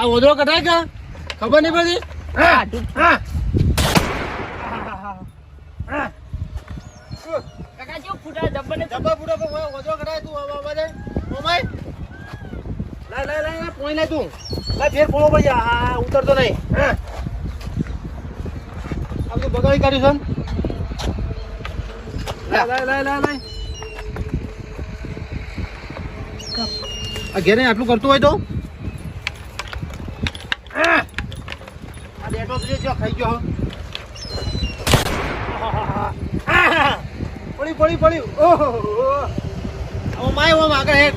આ ઓદરો કઢાય કે ખબર નહીં પડી કાકા જેવું ફૂટા ડબ્બા ફૂટો ઓદરો કઢાય તું ઓમાય લાય પોઈ લે તું લાય ફેર પોળો ભાઈ હા ઉતરતો નહીં આ તો બગાડી કાઢ્યું છે લાય આ ઘેરે આટલું કરતું હોય તો આ બેઠો તો જો ખાઈ ગયો પડી ઓહો ઓ માય ઓ આગળ હેડ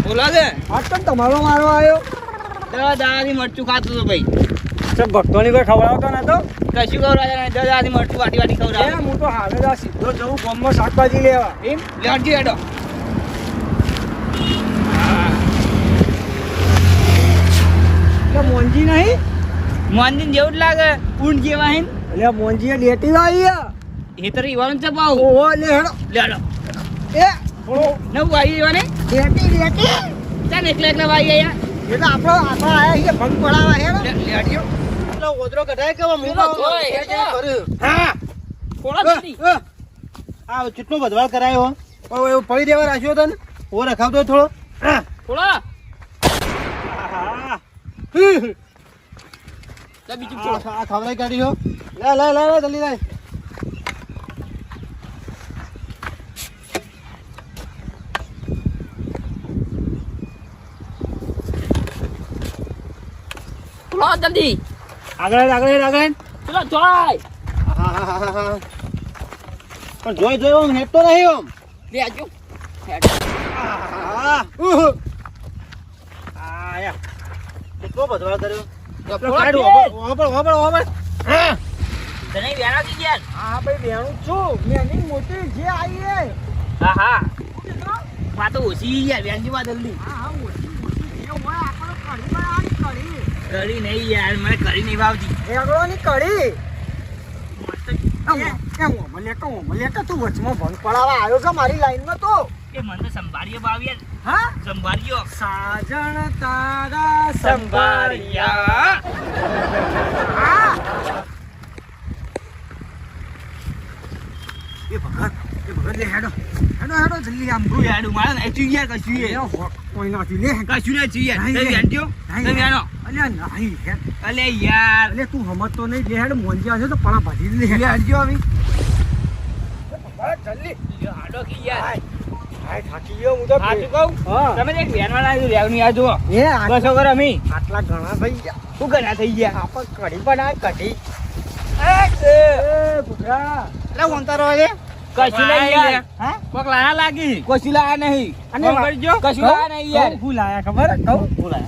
બોલા દે આટમ તમારો મારો આવ્યો દાદાથી મરચું ખાતું હતું ભાઈ સબ ભક્તોની કોઈ ખવડાવતો નતો કશું ખવડાવે દાદાથી મરચું વાટી ખવડાવે હું તો હાલે જ સીધો જવું ગામમાં શાકભાજી લેવા એમ લેડજી હેડો એટલે મોંજી નહીં મોંજીન જેવું જ લાગે ઊંટ જેવા હે એટલે મોંજીએ લેટી આવી એ તો ઈવાનું છે બાઉ ઓહો લે હેડો લેડો એ થોડો નવું આવી ઈવાને લેટી ચાલ એકલા વાઈ આયા એટલે આપણો આયા અહીંયા ભંગ પડાવા હેડો લેડજો એટલે ઓદરો કઢાય કે હા થોડા જલ્દી આ કેટલો બધવાળ કરાયો હો એવું પડી દેવા રાખ્યો તને ઓ રખાવતો થોડો થોડા હા લે બીજું થોડો આ ખવડાઈ કાઢી હો લે જલ્દી લાય થોડા જલ્દી આગળ ચલો જોય પણ જોઈ આમ હેઠતો નહીં આમ લેજો કેટલો બધવાળ કર્યો તને વેરા દી ગયા હા ભાઈ બેણું છું મેની મોટી જે આવી એ હા વાતો ઓછી યાર વેનજી વાત જલ્દી હા મોટી એ હોય આપણો કઢી બનાવવાની કઢી કરી નહીં યાર મને કરી નહીં ભાવતી રેગડોની કઢી મને તું વચમાં ભંગ પડાવવા આવ્યો છે મારી લાઈનમાં તો એ મને તો સંભાળીઓ ભાવ યાર હા સંભાળીઓ સાજણ તારા સંભાળિયા એ ભગત લે હેડો જલ્દી આમ તું યાર મારા ને તું યાર કશું યાર કોઈ નથી લે કશું ને તું યાર નહીં, તમે વેનજો નહીં. તમે વેનો અલ્યા નહીં હેડ અલે યાર અલે તું હમત તો નહીં લે હેડ મોંજી આવશે તો પડા ભાજી લે હેડ હટજો આવી જલ્દી લ્યો હાડો કી યાર હાય થાકી ગયો હું તો સાચું કહું હા તમે એક વેનવાળા રેવની આ જુઓ એ બસો કર અમી આટલા ઘણા થઈ ગયા શું કર્યા થઈ ગયા આપણ કઢી બનાય કઢી એ ભૂખરા એટલે ઊંઘતા રહો છે કશું નહીં યાર હા કોક લાયા લાગી કશું લાયા નહીં અને ફોન કરજો કશું લાયા નહીં યાર હું લાયા ખબર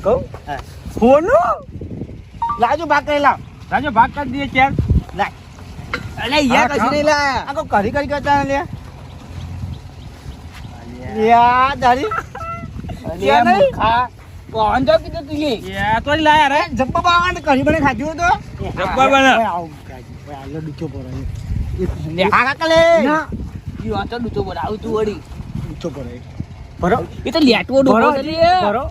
કહું હા. ફોનું લાજો ભાગ કરી લાવ રાજો ભાગ કરી દઈએ ચાર લાય અલે યાર કશું નહીં આ લાયા કો કરી કરતા લે યા દાડી અલે મુખા કોણ તો કીધું તું એ યાર તો લાયા રે જબ્બા બાવાને કરી બને ખાધું તો જબ્બર બને આલો ડૂચો પર ને હા કાકલે ના યો તો ડૂચો બોલાવ તું વળી ડૂચો પર ભરો એ તો લેટવો ડૂબો છે લે ભરો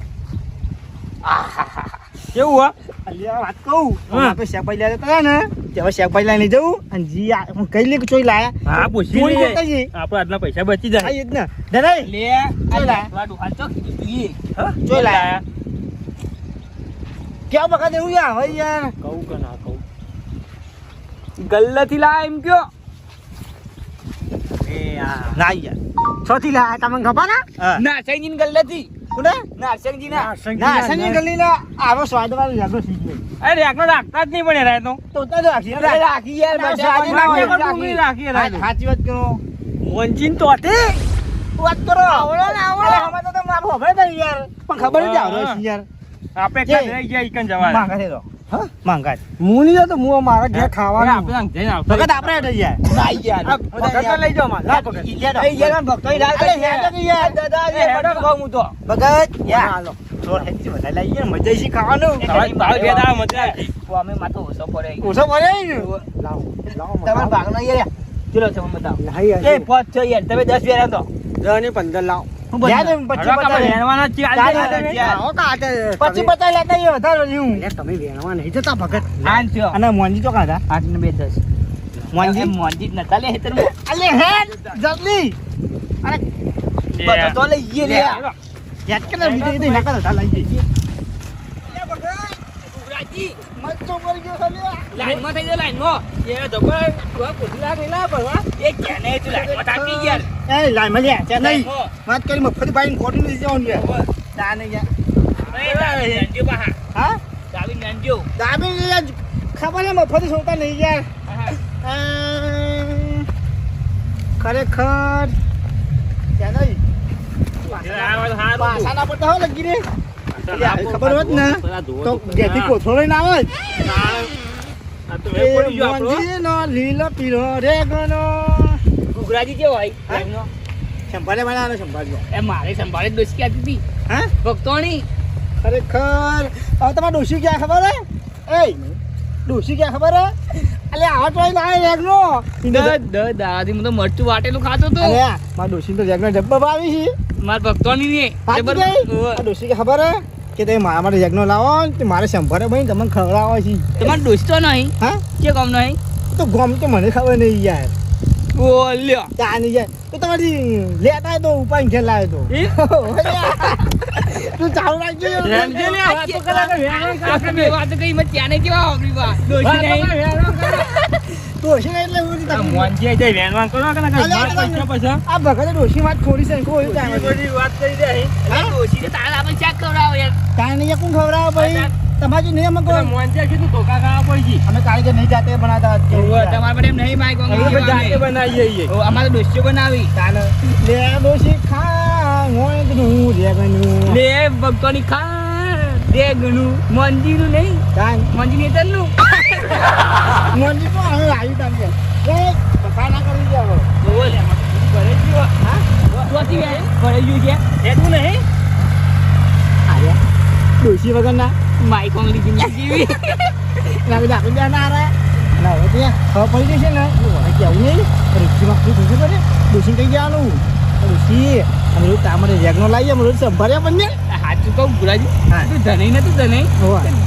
કેવું હા અલ્યા વાત કહું આપણે શાકભાજી લાવ્યા હતા ને તેવા શાકભાજી લઈને જવું અને જી હું કઈ લે ચોઈ લાયા હા પૂછી ચોરી લે કરતા જી આપણે આટલા પૈસા બચી આ જાય જ ને દાદા લે ચોઈ લાયા વાડું હાલ તો કીધું તું એ ચોઈ લાયા ક્યાં બકા દેવું યાર હવે યાર કહું કે ના કહું ગલ્લાથી લાયા એમ કયો એ યાર ના યાર છોથી લાયા તમને ખબર ના હા ના સંગીન ગલ્લાથી કોને નારસંગજી ના ના સંજય ગલી ના આવો સ્વાદ વાળો લાગો શીખ ગઈ અરે રાખનો રાખતા જ નહીં પડે તો તો તો રાખી રાખી યાર ના, બધા સ્વાદ ના હોય, રાખી રાખી સાચી વાત કરો મોંજીન તો હતી વાત કરો આવડો ને આવડો અમે તો તમને આપ ખબર નહીં યાર પણ ખબર જ આવડો છે યાર આપણે કે? કાલ રહી ગયા ઈકન જવા માંગા છે તો હા માંગા હું નહીં જતો હું મારા ઘેર ખાવાનું આપણે આમ જઈને આવતા ભગત આપણે હેઠળ યાર ના યાર ભગત તો લઈ જાઓ માં લા ભગત એ યાર ભક્તો ઈ રાખ યાર દાદા એ હેડો કહું હું તો ભગત યાર હાલો થોડ હેચી વધારે લાગી યાર મજા છે ખાવાનું ભાવ બે દાડા મજા અમે માથો ઓછો પડે ઓછો મળે ને લાવો લાવો તમારા ભાગનો યાર ચલો તમે બતાવો નહીં એ પોત છો યાર તમે 10 વેરા તો 10 ને 15 લાવો યાદ એમ 25 વેણવાના છે ચાર આવો કાટે 25 લેતા આવ્યો વધારે હું તમે વેણવા નહીં જતા ભગત આન થયો અને મોંજી તો કાઢા 8 ને 2 10 મોંજી મોંજી ન ચાલે હેતરમાં અલે હેડ જલ્દી અરે બધા તો લઈ ગયે લે યાદ કે વિડિયો દે નાકા તો લઈ જઈએ ઉગરાજી મચ્ચો પર ગયો ખાલી લાઈનમાં થઈ જાય લાઈનમાં એ જબર કોઠલા ગયેલા ભરવા એ કેને તું લાઈનમાં થાકી યાર એ લાઈ મળ્યા છે નહીં વાત કરી મફત ભાઈને ખોટી નથી જવાનું યાર તા નહીં યાર નંજો બહા હા દાવી નંજો દાબી યાર ખબર છે મફત સોતા નહીં યાર ખરેખર ત્યાં નહીં પાસાના પડતા હોય લગી રે ખબર હોત ને તો ઘેરથી કોથળો લઈને આવે નો લીલો પીળો રેગનો ઉગરાજી કેવો હોય લાઈનનો સંભાળે બનાવવાનો સંભાળજો એ મારે સંભાળે દોસ્તી આપી હતી હા ભક્તોની ખરેખર હવે તમારે ડોશી ક્યાં ખબર હે એ ડોશી ક્યાં ખબર હે અલે આવા તો લાય રેગનો દાદી હું તો મરચું વાટેલું ખાતો તો અરે મારા ડોશી તો રેગનો ડબ્બા આવી છે માર ભક્તોની ને સાચી ગઈ આ ડોશી કે ખબર હે કે તમે મારા માટે રેગનો લાવો ને મારે સંભાળે ભાઈ તમને ખવડાવો છે તમારો દોસ્તો નહીં હા કે કામ નહીં તો ગમ તો મને ખબર નહીં યાર બોલ્યો ત્યાં નહીં જાય તો તમારી લેતા હોય તો ઉપાય ઘેર લાવે તો તું ચાલુ રાખજો આપણે બે વાત કરી મેં ત્યાં નહીં કેવા આપણી વાત દોષી નહીં ડોશી ને એટલે હું આ મોંજી આઈ જાય વેનવાન કરો કે ના પછી આ ભગત ડોશી વાત ખોરી છે કોઈ વાત કરી દે દોષી ને તારા આપણે ચેક કરાવો યાર ત્યાં નહીં કોણ ખવડાવે ભાઈ તમારી નિયમ કો મોંજી કીધું ધોકા ખાવા પડી અમે કારીગર નહીં જાતે બનાતા તમારા માટે એમ નહીં માઈક જાતે બનાવીએ અમારે દોસ્તીઓ બનાવી ચાલે લે ડોશી ખા મોંજનું રેગનું લે ભક્તોની ખા દે ગણું મોંજીનું નહીં કાન મોંજી ને તરનું મોંજી તો હવે આવી તમને એ પકા ના કરી જાવ બોલ ઘરે ગયો હા ચોથી વે ઘરે ગયો છે એટલું નહીં આયા ડોશી વગર ના માઈક ઓનલી જીવી લાગે દાખલ બે ના રે ના હવે ત્યાં ખબર પડી જશે ને હવે કેવું નહીં રીક્ષીમાં શું થશે કરે ડોશી કઈ જવાનું ડોશી અમે રોજ તામરે રેગનો લાવીએ અમે રોજ સંભાળ્યા બંને સાચું કહું ગુરાજી તું ધનઈ નતું ધનઈ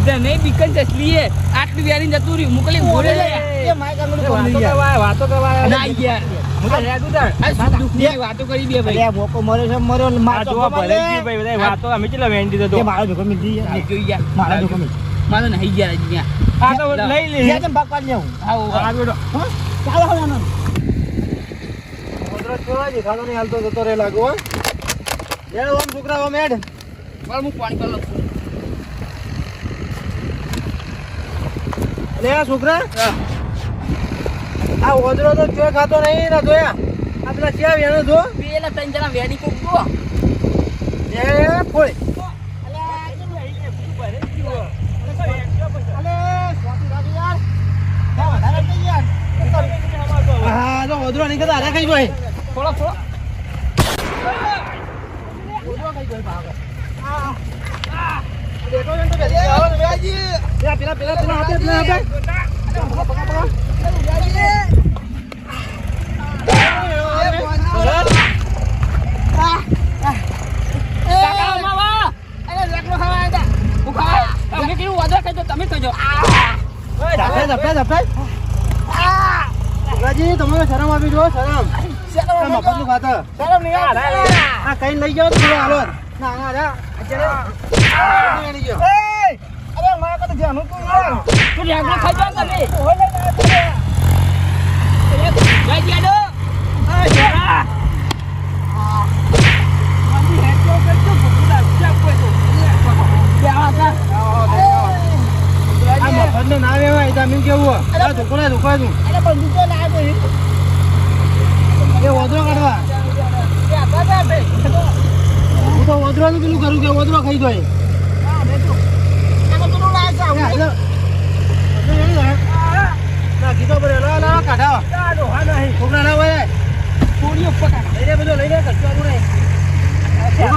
ધનઈ બીકન જસલી હે આટલી વેરી જતું રહ્યું મોકલી બોલે એ માઈક આગળ વાતો કરવા ના યાર હું તો રેગુ તાર આ સુખ દુખની વાતો કરી બે ભાઈ અરે મોકો મર્યો છે મર્યો માર તો ભલે જી ભાઈ બધા વાતો અમે કેટલા વેંડી દતો એ મારો જોકો મિલી જોઈ ગયા મારા જોકો મિલી મારો નહીં ગયા અહીંયા આ તો લઈ લે યા તેમ ભાગ પાડી હું આવો આ બેડો હા ચાલો હવે આનો ઓદરા છોરા જી ખાનો નહીં હાલતો જતો રે લાગો યાર ઓમ છોકરા ઓમ હેડ માર હું પાણી પર લઉં લે આ છોકરા આ ઓદરો તો જો ખાતો નહીં ને જોયા આ પેલા ક્યાં વેણો જો પેલા ત્રણ જણા વેડી કોક ગો એ ફોય હા તો ઓદરો નહીં કરતા આરા ખાઈ ભાઈ થોડો થોડો ઓદરો ખાઈ ભાઈ ભાગ દેખો જન તો બેસી આવો બેજી પેલા હાથે તમારે શરમ આપી દો શરમ મફતનું ખાતર શરમ નહીં આ કઈ લઈ જાઓ તો હાલો ના ના અરે મારા કદ ધ્યાન તું યાર તું લેગડો ખાઈ જા તમે ગાઈ જાડો આ જરા મમ્મી હેડો કરજો ભૂખડા ચાપ કોઈ તો આવા કા આ મફતને ના વેવાય તમે કેવું આ ધોકડા ધોકા દઉં અરે પણ દુકો ના તો એ ઓદરો કાઢવા હું તો ઓદરાનું પેલું કરું કે ઓદરો ખાઈ દો ના કીધો પડે લા કાઢા છોકરા ના હોય થોડીઓ પકા લઈને બધો લઈને કચ્ચો નહીં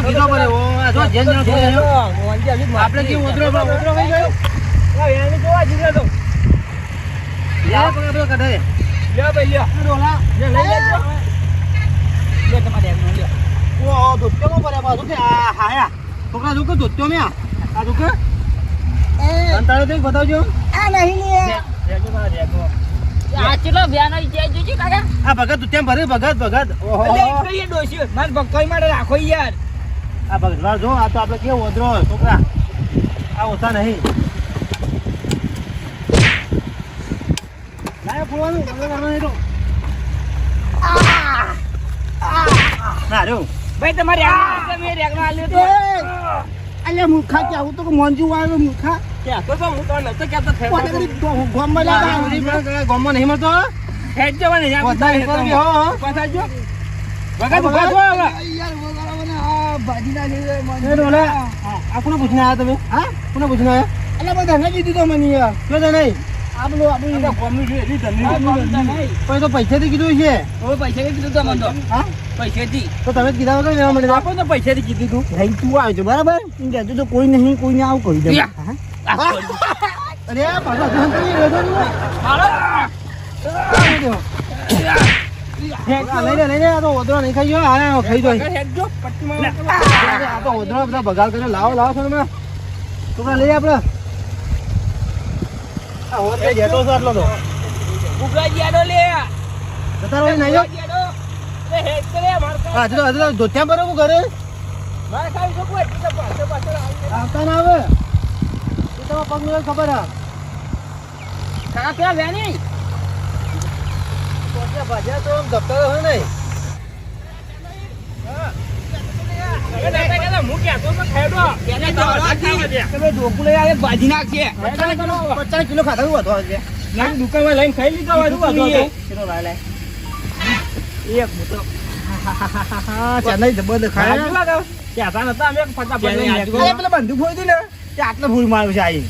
કીધો પડે ઓ આ જો જેન જણ થોડે આપણે કે ઓદરો ખાઈ ગયો આ એની જોવા જીરે તો લે પણ બધો કાઢે લે ભાઈ લે ડોલા લે લઈ લેજો લે તમારે એકનો લે ઓ ધોત્યોમાં ભર્યા પાછું કે આ હાયા છોકરા જો કે ધોત્યો આ જો કે અંતાળો તો બતાવજો આ નહીં લે આ ચલો વ્યાનો જઈ જોજી કાકા આ ભગત ધોત્યામાં ભરે ભગત ઓહો એટલે એક કઈ ડોસ્યો માર ભક્કોઈ માટે રાખો યાર આ ભગત જો આ તો આપણે કેવું ઓદરો છોકરા આ ઓછા નહીં લાય ફોડવાનું નહીં તો ના રો ભાઈ તમારે મે રેગનો આલ્યો તો અલ્યા મૂર્ખા કે આવું તો કે મોંજુ આવે મૂર્ખા કે તો હું તો નતો કેતો ગોમમાં લાગા ગોમમાં નહીં મળતો હેડ જવાને યાર બધા ઉપર બી હો પાછાજો વગર ઉભા થો હવે યાર વગાડવાને આ ભાજી ના લે એ ડોલે આ કોને પૂછને આયા તમે હા કોને પૂછને આયા અલ્યા બધા ને કીધું તો મને યાર કે તો નહીં આપણું કોમની છે એલી ધની કોઈ તો પૈસાથી કીધું છે ઓ પૈસા કે કીધું તો મન તો હા પૈસાથી તો તમે જ કીધા વગર લેવા મળે આપો તો પૈસાથી કીધું તું રહી તું આવે છે બરાબર એમ કહેતું તો કોઈ નહીં કોઈને આવું કરી દે યા. હા? અરે પાછો ધંધી રેડો ને હાલો લઈને આ તો ઓદરો નહીં ખાઈ ગયો આ ખાઈ જાય હેડ જો પટ્ટીમાં આ તો ઓદરો બધા બગાડ કરીને લાવો છો ને છોકરા લઈએ આપણે આ હોત કઈ જેટલો છે આટલો તો ઉગા જાડો લે જતા રહો નહીં જો જાડો એ હેડ કરે માર હા હજુ ધોત્યા બરોબર ઘરે માર ખાઈ શકો એટલે પાછળ પાછળ આવી આવતા ના આવે એ તો પગ નું ખબર હા કાકા પેલા વેની તો ભાજ્યા તો દફતર હોય નહીં ભાજી નાખીએ 50 કિલો ખાધા વધો છે દુકાનમાં લઈને ખાઈ લીધો કિલો લાય એક મોટો ચેન્નઈ જબરદસ્ત ખાય પેલા બંદૂક ફોડી ને તે આટલો ફૂલ માર્યો છે આઈ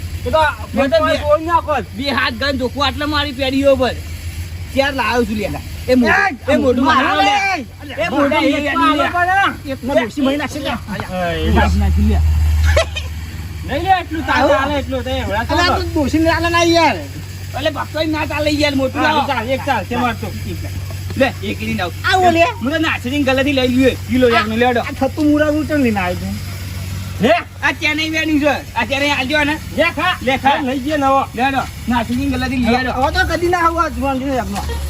બે હાથ ગન જોખું આટલે મારી પેઢીઓ પર ચાર લાવ્યો છું લેલા એ મોટું મારો લે એ મોટા એ એકનો બેસી મહિના છે ને નાખી લે નહીં લે એટલું તાજા આલે એટલું તે હમણાં અલા તું દોશી ને આલે ના યાર એટલે ભક્તોય ના ચાલે યાર મોટું લાવો એક ચાલ તે મારતો લે એક લઈને આવ આવો લે મને નાચની ગલેથી લઈ લ્યો કિલો એક નો લેડો આ થતું મુરા ઉતર લઈને આવ્યો તું હે આ ત્યાં નહીં વેણી છે આ ત્યાં નહીં આલજો ને લે ખા લઈ ગયો નવો લેડો નાચની ગલેથી લેડો હવે તો કદી ના આવું આ જુવાન આપનો